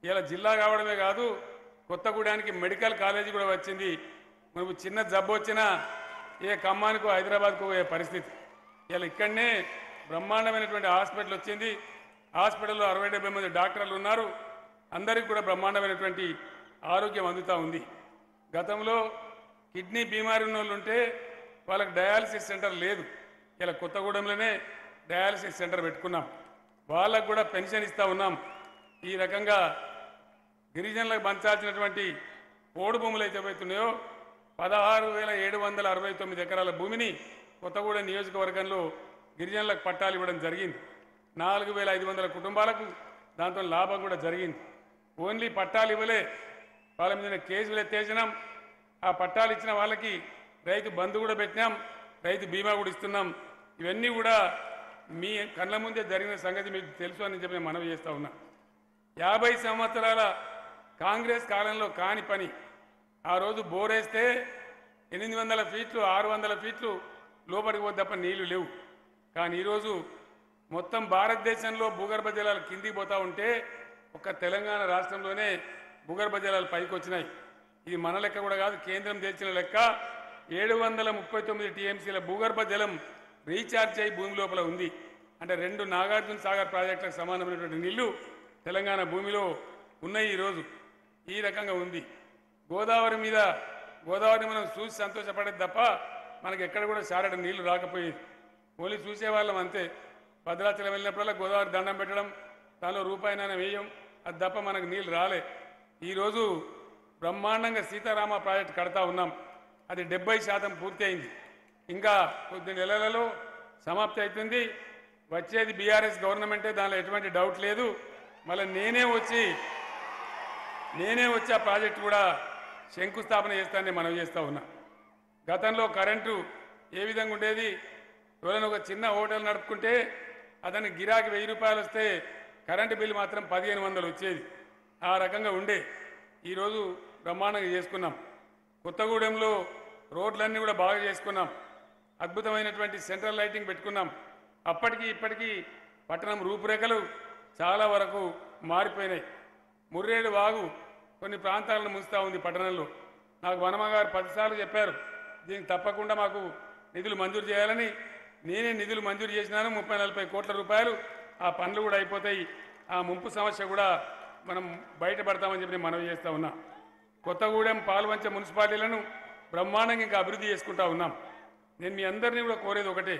ఇలా జిల్లా కావడమే కాదు కొత్తగూడానికి మెడికల్ కాలేజీ కూడా వచ్చింది. మనకు చిన్న జబ్బు వచ్చినా ఏ ఖమ్మానికో హైదరాబాద్కో పోయే పరిస్థితి. ఇలా ఇక్కడనే బ్రహ్మాండమైనటువంటి హాస్పిటల్ వచ్చింది. హాస్పిటల్లో 60-70 మంది డాక్టర్లు ఉన్నారు. అందరికీ కూడా బ్రహ్మాండమైనటువంటి ఆరోగ్యం అందుతూ ఉంది. గతంలో కిడ్నీ బీమారి ఉన్న వాళ్ళు ఉంటే వాళ్ళకి డయాలసిస్ సెంటర్ లేదు. ఇలా కొత్తగూడెంలోనే డయాలసిస్ సెంటర్ పెట్టుకున్నాం. వాళ్ళకు కూడా పెన్షన్ ఇస్తూ ఉన్నాం. ఈ రకంగా గిరిజనులకు పంచాల్సినటువంటి పోడు భూములు అయితే పోతున్నాయో 16,769 ఎకరాల భూమిని కొత్తగూడెం నియోజకవర్గంలో గిరిజనులకు పట్టాలు ఇవ్వడం జరిగింది. 4,500 కుటుంబాలకు దాంతో లాభం కూడా జరిగింది. ఓన్లీ పట్టాలు ఇవ్వలే, వాళ్ళ మీద కేసులు ఎత్తేసినాం. ఆ పట్టాలు ఇచ్చిన వాళ్ళకి రైతు బంధు కూడా పెట్టినాం, రైతు బీమా కూడా ఇస్తున్నాం. ఇవన్నీ కూడా మీ కళ్ళ ముందే జరిగిన సంగతి మీకు తెలుసు అని చెప్పి నేను మనవి చేస్తూ ఉన్నా. 50 సంవత్సరాల కాంగ్రెస్ కాలంలో కాని పని. ఆ రోజు బోరేస్తే 800 ఫీట్లు 600 ఫీట్లు లోపలికి పోతే తప్ప నీళ్లు లేవు. కానీ ఈరోజు మొత్తం భారతదేశంలో భూగర్భ జలాలు కిందికి పోతూ ఉంటే ఒక్క తెలంగాణ రాష్ట్రంలోనే భూగర్భ జలాలు పైకి వచ్చినాయి. ఇది మన లెక్క కూడా కాదు, కేంద్రం తెచ్చిన లెక్క. 739 టీఎంసీల భూగర్భ జలం రీఛార్జ్ అయి భూమి లోపల ఉంది. అంటే 2 నాగార్జున సాగర్ ప్రాజెక్టులకు సమానమైనటువంటి నీళ్లు తెలంగాణ భూమిలో ఉన్నాయి. ఈరోజు ఈ రకంగా ఉంది. గోదావరిని మనం చూసి సంతోషపడేది తప్ప మనకి ఎక్కడ కూడా సారడం నీళ్లు రాకపోయేది. ఓన్లీ చూసేవాళ్ళం అంతే. భద్రాచలం వెళ్ళినప్పుడల్లా గోదావరి దండం పెట్టడం, దానిలో రూపాయినైనా వేయం, అది తప్ప మనకు నీళ్లు రాలే. ఈరోజు బ్రహ్మాండంగా సీతారామ ప్రాజెక్టు కడతా ఉన్నాం. అది 70% పూర్తి అయింది. ఇంకా కొద్ది నెలలలో సమాప్తి అవుతుంది. వచ్చేది బీఆర్ఎస్ గవర్నమెంటే, దానిలో ఎటువంటి డౌట్ లేదు. మళ్ళీ నేనే వచ్చి ఆ ప్రాజెక్టు కూడా శంకుస్థాపన చేస్తానని మనం చేస్తూ ఉన్నా. గతంలో కరెంటు ఏ విధంగా ఉండేది? ఎవరైనా ఒక చిన్న హోటల్ నడుపుకుంటే అతనికి గిరాకీ 1000 రూపాయలు వస్తే కరెంటు బిల్లు మాత్రం 1500 వచ్చేది. ఆ రకంగా ఉండే. ఈరోజు బ్రహ్మాండంగా చేసుకున్నాం. కొత్తగూడెంలో రోడ్లన్నీ కూడా బాగా చేసుకున్నాం. అద్భుతమైనటువంటి సెంట్రల్ లైటింగ్ పెట్టుకున్నాం. అప్పటికి ఇప్పటికీ పట్టణం రూపురేఖలు చాలా వరకు మారిపోయినాయి. ముర్రేడు వాగు కొన్ని ప్రాంతాలను ముంచుతూ ఉంది పట్టణంలో. నాకు వనమగారు 10 సార్లు చెప్పారు దీనికి తప్పకుండా మాకు నిధులు మంజూరు చేయాలని. నేనే నిధులు మంజూరు చేసినాను, 30-40 కోట్ల రూపాయలు. ఆ పనులు కూడా అయిపోతాయి. ఆ ముంపు సమస్య కూడా మనం బయటపడతామని చెప్పి నేను మనవి చేస్తూ ఉన్నా. కొత్తగూడెం పాల్వంచ మున్సిపాలిటీలను బ్రహ్మాండంగా ఇంకా అభివృద్ధి చేసుకుంటా ఉన్నాం. నేను మీ అందరినీ కూడా కోరేది ఒకటే,